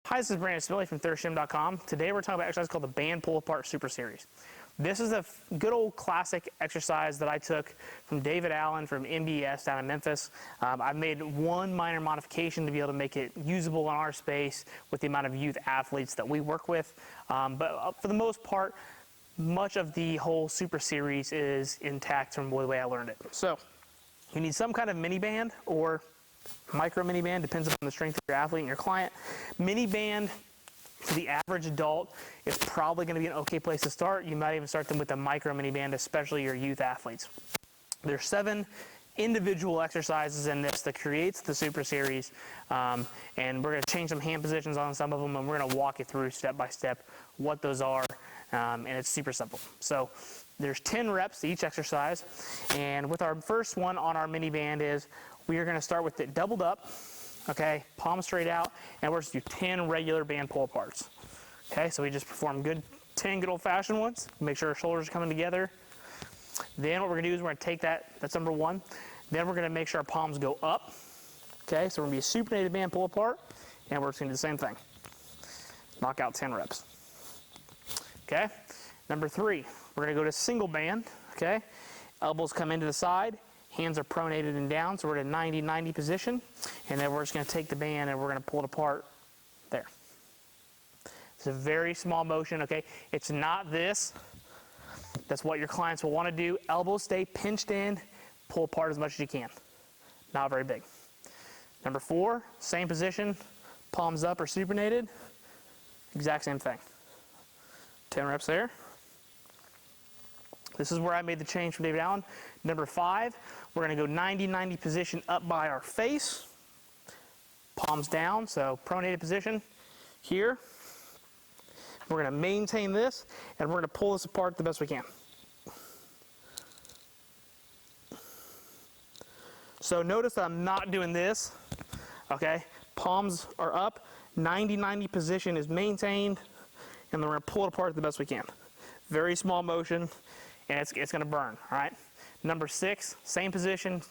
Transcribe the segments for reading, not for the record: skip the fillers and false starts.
Hi, this is Brandon Smiley from ThirstGym.com. Today we're talking about an exercise called the Band Pull Apart Super Series. This is a good old classic exercise that I took from David Allen from MBS down in Memphis. I've made one minor modification to be able to make it usable in our space with the amount of youth athletes that we work with. But for the most part, much of the whole Super Series is intact from the way I learned it. So you need some kind of mini band or micro mini band, depends upon the strength of your athlete and your client. Mini band for the average adult is probably going to be an okay place to start. You might even start them with a micro mini band, especially your youth athletes. There's 7 individual exercises in this that creates the Super Series, and we're going to change some hand positions on some of them, and we're going to walk you through step by step what those are, and it's super simple. So there's 10 reps to each exercise, and with our first one on our mini band is we are going to start with it doubled up, okay, palm straight out, and we're just do 10 regular band pull aparts. Okay, so we just perform 10 good old fashioned ones, make sure our shoulders are coming together. Then what we're going to do is we're going to take that's number 1. Then we're going to make sure our palms go up. Okay, so we're going to be a supinated band pull apart, and we're just going to do the same thing. Knock out 10 reps. Okay, number 3, we're going to go to single band. Okay, elbows come into the side, hands are pronated and down, so we're at a 90-90 position, and then we're just going to take the band and we're going to pull it apart there. It's a very small motion, okay? It's not this. That's what your clients will want to do. Elbows stay pinched in, pull apart as much as you can. Not very big. Number 4, same position, palms up or supinated, exact same thing. 10 reps there. This is where I made the change from David Allen. Number 5, we're going to go 90-90 position up by our face. Palms down, so pronated position here. We're going to maintain this, and we're going to pull this apart the best we can. So notice that I'm not doing this, okay? Palms are up, 90-90 position is maintained, and then we're going to pull it apart the best we can. Very small motion, and it's going to burn, all right? Number 6, same position,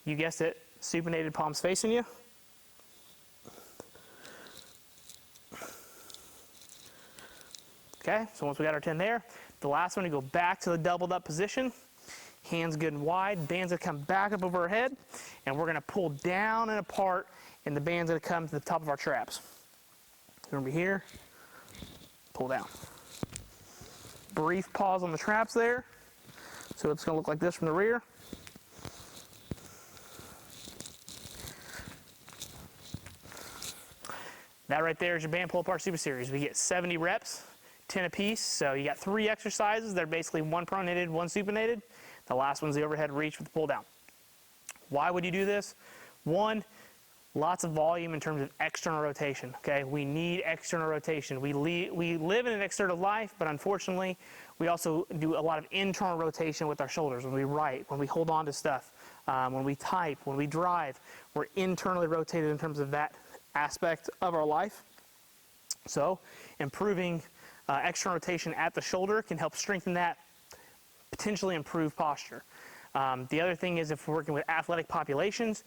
you guessed it, supinated, palms facing you. Okay, so once we got our 10 there, the last one, we go back to the doubled up position, hands good and wide, band's going to come back up over our head, and we're going to pull down and apart, and the band's going to come to the top of our traps. We're going to be here, pull down. Brief pause on the traps there. So it's going to look like this from the rear. That right there is your band pull apart Super Series. We get 70 reps, 10 apiece. So you got 3 exercises. They're basically 1 pronated, 1 supinated. The last one's the overhead reach with the pull down. Why would you do this? 1, lots of volume in terms of external rotation. Okay, we need external rotation. We live in an exertive life, but unfortunately, we also do a lot of internal rotation with our shoulders. When we write, when we hold on to stuff, when we type, when we drive, we're internally rotated in terms of that aspect of our life. So improving external rotation at the shoulder can help strengthen that, potentially improve posture. The other thing is if we're working with athletic populations,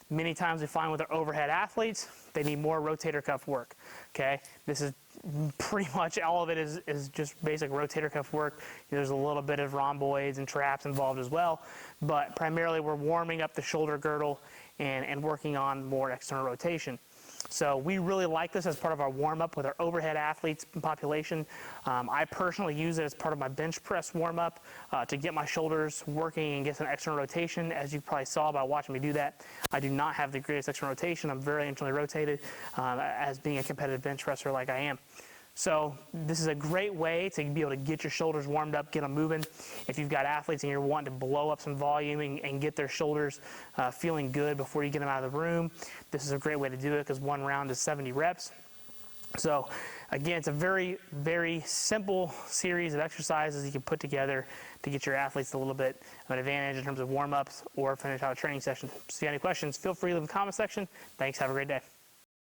many times we find with our overhead athletes, they need more rotator cuff work, okay? This is pretty much all of it is just basic rotator cuff work. There's a little bit of rhomboids and traps involved as well, but primarily we're warming up the shoulder girdle and working on more external rotation. So we really like this as part of our warm-up with our overhead athletes population. I personally use it as part of my bench press warm-up to get my shoulders working and get some external rotation. As you probably saw by watching me do that, I do not have the greatest external rotation. I'm very internally rotated as being a competitive bench presser like I am. So this is a great way to be able to get your shoulders warmed up, get them moving. If you've got athletes and you're wanting to blow up some volume and get their shoulders feeling good before you get them out of the room, this is a great way to do it because 1 round is 70 reps. So again, it's a very, very simple series of exercises you can put together to get your athletes a little bit of an advantage in terms of warm-ups or finish out a training session. If you have any questions, feel free to leave in the comment section. Thanks, have a great day.